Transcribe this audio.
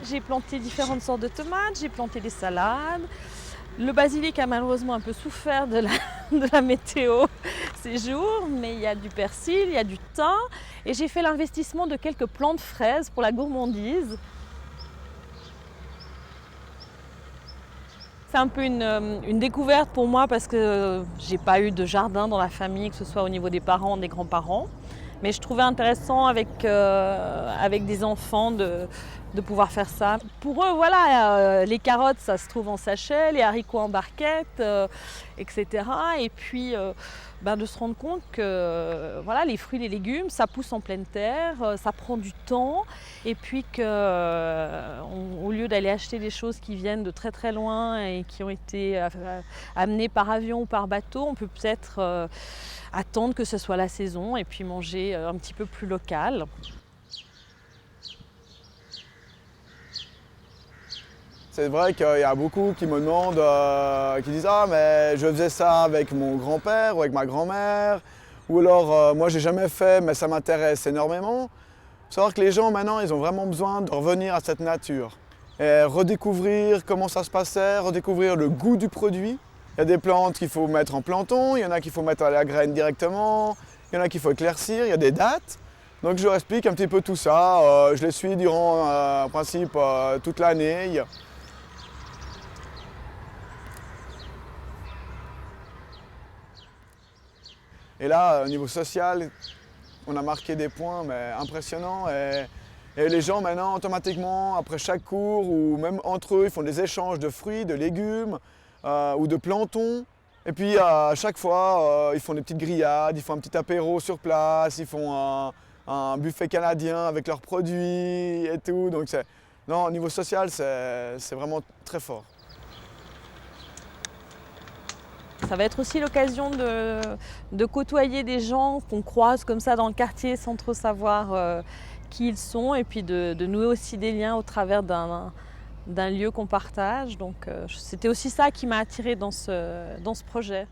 J'ai planté différentes sortes de tomates, j'ai planté des salades. Le basilic a malheureusement un peu souffert de de la météo ces jours, mais il y a du persil, il y a du thym. Et j'ai fait l'investissement de quelques plants de fraises pour la gourmandise. C'est un peu une découverte pour moi parce que j'ai pas eu de jardin dans la famille, que ce soit au niveau des parents, des grands-parents. Mais je trouvais intéressant avec des enfants de pouvoir faire ça. Pour eux, voilà, les carottes, ça se trouve en sachet, les haricots en barquette, etc. Et puis, de se rendre compte que voilà, les fruits et les légumes, ça pousse en pleine terre, ça prend du temps. Et puis qu'au lieu d'aller acheter des choses qui viennent de très très loin et qui ont été amenées par avion ou par bateau, on peut peut-être attendre que ce soit la saison et puis manger un petit peu plus local. C'est vrai qu'il y a beaucoup qui me demandent, qui disent «Ah mais je faisais ça avec mon grand-père ou avec ma grand-mère» ou alors «Moi j'ai jamais fait mais ça m'intéresse énormément». Il faut savoir que les gens maintenant ils ont vraiment besoin de revenir à cette nature et redécouvrir comment ça se passait, redécouvrir le goût du produit. Il y a des plantes qu'il faut mettre en planton, il y en a qu'il faut mettre à la graine directement, il y en a qu'il faut éclaircir, il y a des dates. Donc je leur explique un petit peu tout ça, je les suis durant en principe toute l'année. Et là, au niveau social, on a marqué des points mais impressionnants. Et les gens maintenant, automatiquement, après chaque cours, ou même entre eux, ils font des échanges de fruits, de légumes ou de planton. Et puis à chaque fois, ils font des petites grillades, ils font un petit apéro sur place, ils font un buffet canadien avec leurs produits et tout. Donc non, au niveau social, c'est vraiment très fort. Ça va être aussi l'occasion de côtoyer des gens qu'on croise comme ça dans le quartier sans trop savoir qui ils sont et puis de nouer aussi des liens au travers d'un lieu qu'on partage. Donc c'était aussi ça qui m'a attirée dans ce projet.